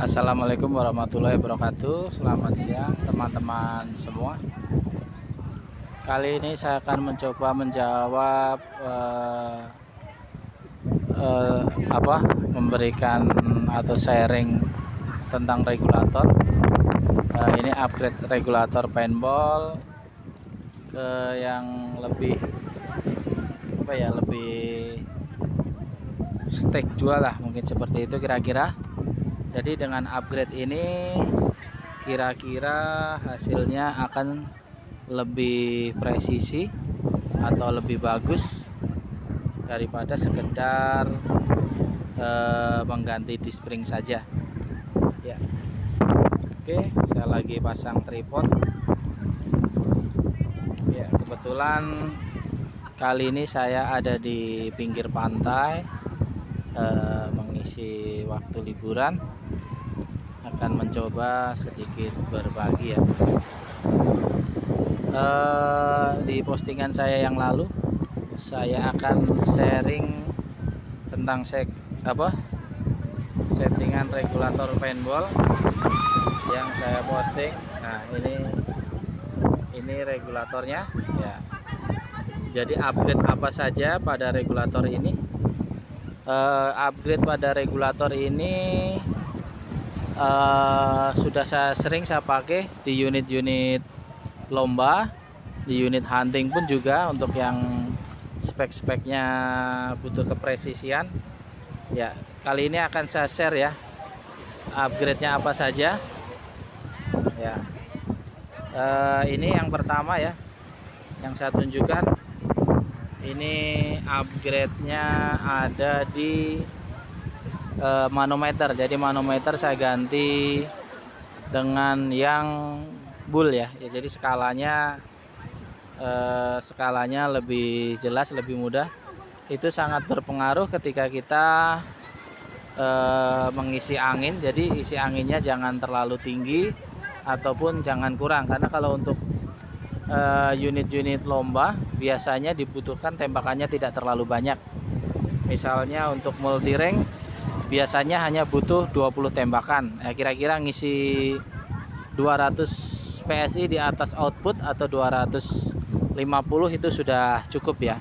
Assalamualaikum warahmatullahi wabarakatuh. Selamat siang teman-teman semua. Kali ini saya akan mencoba menjawab memberikan atau sharing tentang regulator. Ini upgrade regulator paintball ke yang lebih lebih steak jual lah, mungkin seperti itu kira-kira. Jadi dengan upgrade ini kira-kira hasilnya akan lebih presisi atau lebih bagus daripada sekedar mengganti D-spring saja ya. Oke, saya lagi pasang tripod ya. Kebetulan kali ini saya ada di pinggir pantai, mengisi waktu liburan, akan mencoba sedikit berbagi ya. Di postingan saya yang lalu saya akan sharing tentang settingan regulator paintball yang saya posting. Nah, ini regulatornya ya. Jadi upgrade apa saja pada regulator ini? Upgrade pada regulator ini sudah sering saya pakai di unit-unit lomba, di unit hunting pun juga, untuk yang spek-speknya butuh kepresisian ya. Kali ini akan saya share ya upgrade-nya apa saja ya. Ini yang pertama ya, yang saya tunjukkan. Ini upgrade-nya ada di manometer. Jadi manometer saya ganti dengan yang bull ya. Jadi skalanya lebih jelas, lebih mudah. Itu sangat berpengaruh ketika kita mengisi angin. Jadi isi anginnya jangan terlalu tinggi ataupun jangan kurang, karena kalau untuk unit-unit lomba biasanya dibutuhkan tembakannya tidak terlalu banyak. Misalnya untuk multi rank biasanya hanya butuh 20 tembakan. Kira-kira ngisi 200 PSI di atas output atau 250 itu sudah cukup ya.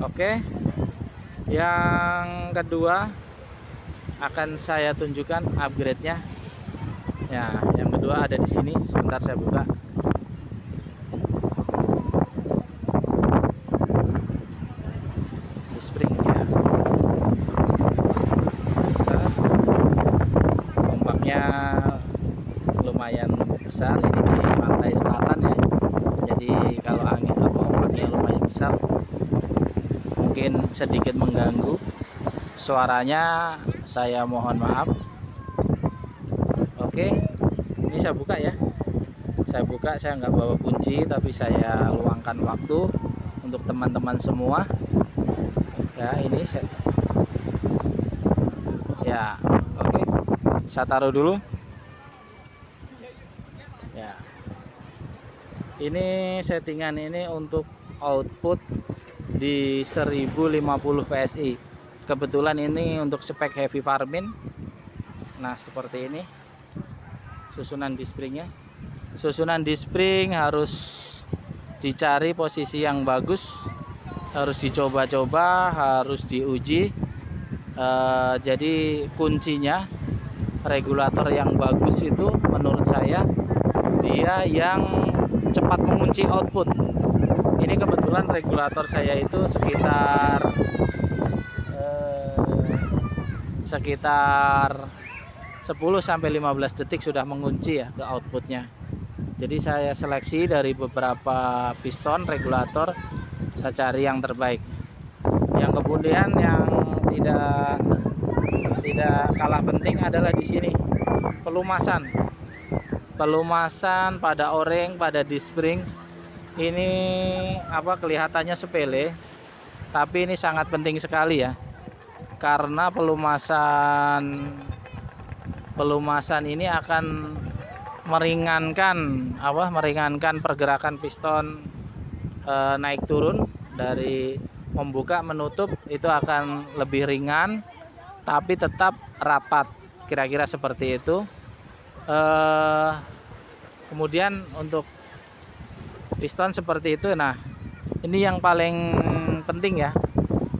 Oke. Yang kedua akan saya tunjukkan upgrade-nya. Ya, yang kedua ada di sini. Sebentar saya buka. Spring ya. Ombaknya lumayan besar ini di pantai selatan ya. Jadi kalau ombaknya lumayan besar, mungkin sedikit mengganggu suaranya, saya mohon maaf. Oke, ini saya buka ya. Saya nggak bawa kunci, tapi saya luangkan waktu untuk teman-teman semua. Ya, ini ya, oke. Saya taruh dulu. Ya. Ini settingan ini untuk output di 1050 PSI. Kebetulan ini untuk spek heavy farming. Nah, seperti ini susunan D-springnya. Susunan D-spring harus dicari posisi yang bagus, harus dicoba-coba, harus diuji. Jadi kuncinya regulator yang bagus itu menurut saya dia yang cepat mengunci output. Ini kebetulan regulator saya itu sekitar 10-15 detik sudah mengunci ya ke outputnya. Jadi saya seleksi dari beberapa piston regulator, saya cari yang terbaik. Yang kemudian yang tidak kalah penting adalah di sini pelumasan pada o-ring, pada D-spring. Ini kelihatannya sepele, tapi ini sangat penting sekali ya, karena pelumasan ini akan meringankan pergerakan piston naik turun. Dari membuka menutup itu akan lebih ringan, tapi tetap rapat. kira-kira seperti itu. Eh, Kemudian untuk piston seperti itu. Nah, ini yang paling penting ya.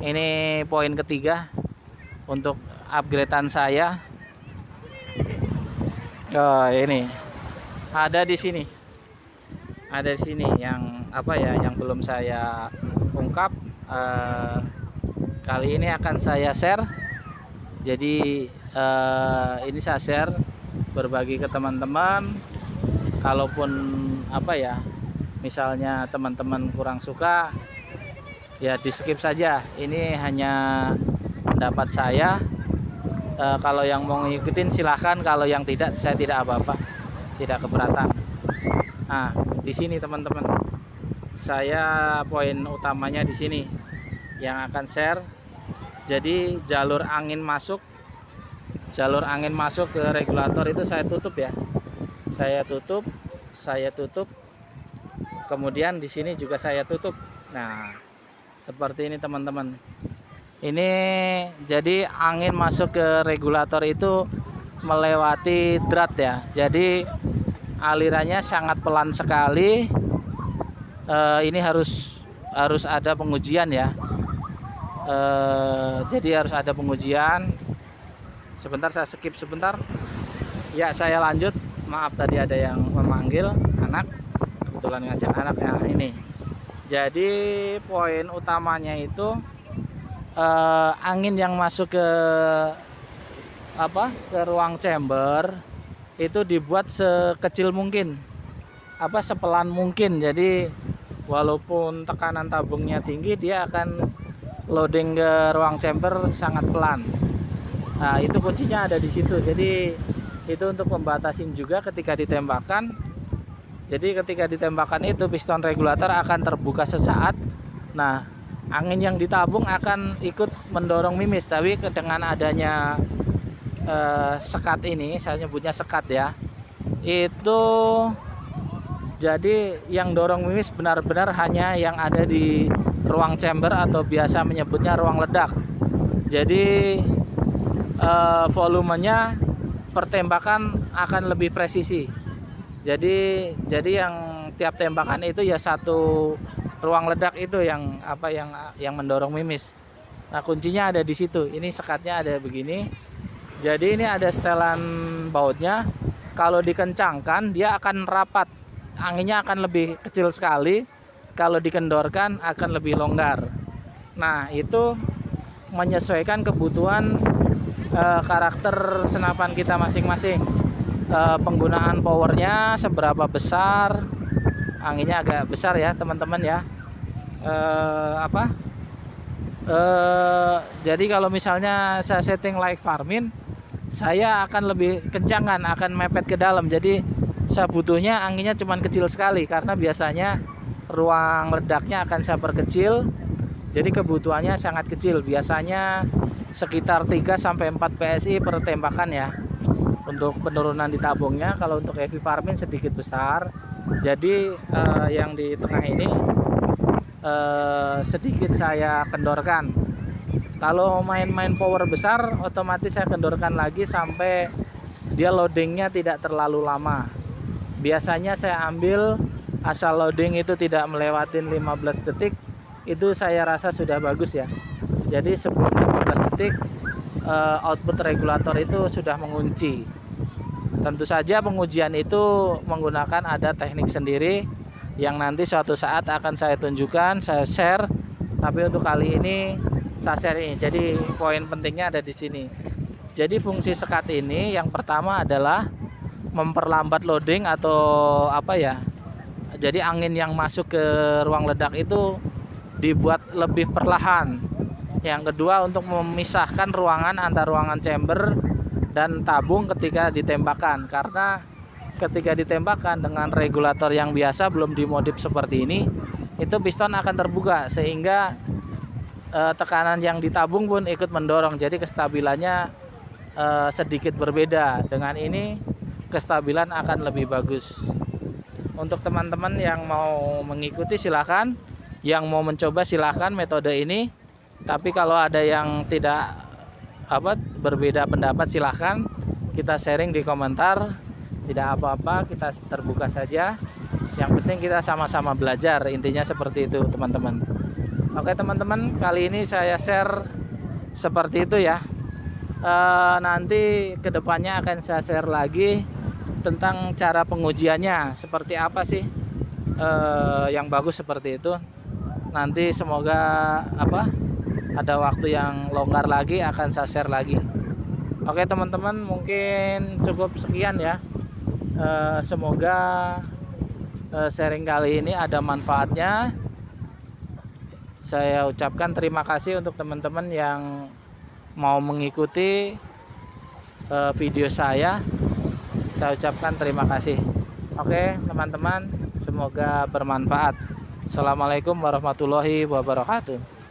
Ini poin ketiga untuk upgradean saya. Ini ada di sini. Ada di sini yang apa ya, yang belum saya ungkap. Kali ini akan saya share. Jadi ini saya share, berbagi ke teman-teman. Kalaupun apa ya, misalnya teman-teman kurang suka, ya di skip saja. Ini hanya pendapat saya. Kalau yang mau ngikutin silahkan, kalau yang tidak, saya tidak apa-apa, tidak keberatan. Nah, di sini teman-teman, saya poin utamanya di sini yang akan share. Jadi jalur angin masuk ke regulator itu saya tutup ya. Saya tutup. Kemudian di sini juga saya tutup. Nah, seperti ini teman-teman. Ini jadi angin masuk ke regulator itu melewati drat ya. Jadi alirannya sangat pelan sekali. Ini harus ada pengujian ya. Jadi harus ada pengujian. Sebentar, saya skip sebentar. Ya, saya lanjut. Maaf, tadi ada yang memanggil anak. Kebetulan ngajak anak ya. Ini. Jadi poin utamanya itu angin yang masuk ke ruang chamber itu dibuat sekecil mungkin, sepelan mungkin. Jadi walaupun tekanan tabungnya tinggi, dia akan loading ke ruang chamber sangat pelan. Nah, itu kuncinya ada di situ. Jadi itu untuk membatasin juga ketika ditembakkan. Jadi ketika ditembakkan itu piston regulator akan terbuka sesaat. Nah, angin yang ditabung akan ikut mendorong mimis. Tapi dengan adanya sekat ini, saya nyebutnya sekat ya, itu jadi yang dorong mimis benar-benar hanya yang ada di ruang chamber atau biasa menyebutnya ruang ledak. Jadi volumenya pertembakan akan lebih presisi. Jadi yang tiap tembakan itu ya satu ruang ledak itu yang mendorong mimis. Nah, kuncinya ada di situ. Ini sekatnya ada begini. Jadi ini ada setelan bautnya. Kalau dikencangkan dia akan rapat. Anginnya akan lebih kecil sekali. Kalau dikendorkan akan lebih longgar. Nah, itu menyesuaikan kebutuhan karakter senapan kita masing-masing. Penggunaan powernya seberapa besar. Anginnya agak besar ya teman-teman ya. Jadi kalau misalnya saya setting like farming, saya akan lebih kencang kan, akan mepet ke dalam. Jadi saya butuhnya anginnya cuman kecil sekali, karena biasanya ruang ledaknya akan saya perkecil. Jadi kebutuhannya sangat kecil, biasanya sekitar 3-4 PSI per tembakan ya. Untuk penurunan di tabungnya. Kalau untuk heavy farming sedikit besar. Jadi yang di tengah ini sedikit saya kendorkan. Kalau main-main power besar, otomatis saya kendorkan lagi sampai dia loadingnya tidak terlalu lama. Biasanya saya ambil asal loading itu tidak melewatin 15 detik, itu saya rasa sudah bagus ya. Jadi sebelum 15 detik output regulator itu sudah mengunci. Tentu saja pengujian itu menggunakan ada teknik sendiri yang nanti suatu saat akan saya tunjukkan, saya share. Tapi untuk kali ini saya share ini. Jadi poin pentingnya ada di sini. Jadi fungsi sekat ini yang pertama adalah memperlambat loading atau Jadi angin yang masuk ke ruang ledak itu dibuat lebih perlahan. Yang kedua, untuk memisahkan ruangan antar ruangan chamber dan tabung ketika ditembakkan. Karena ketika ditembakkan dengan regulator yang biasa belum dimodif seperti ini, itu piston akan terbuka sehingga tekanan yang ditabung pun ikut mendorong. Jadi kestabilannya sedikit berbeda. Dengan ini kestabilan akan lebih bagus. Untuk teman-teman yang mau mengikuti silakan, yang mau mencoba silakan metode ini. Tapi kalau ada yang tidak berbeda pendapat, silahkan kita sharing di komentar. Tidak apa-apa, kita terbuka saja. Yang penting kita sama-sama belajar, intinya seperti itu teman-teman. Oke teman-teman, kali ini saya share seperti itu ya. Nanti kedepannya akan saya share lagi tentang cara pengujiannya seperti apa sih, yang bagus seperti itu. Nanti semoga ada waktu yang longgar lagi akan saya share lagi. Oke teman-teman, mungkin cukup sekian ya. Semoga sharing kali ini ada manfaatnya. Saya ucapkan terima kasih untuk teman-teman yang mau mengikuti video saya. Saya ucapkan terima kasih. Oke teman-teman, semoga bermanfaat. Assalamualaikum warahmatullahi wabarakatuh.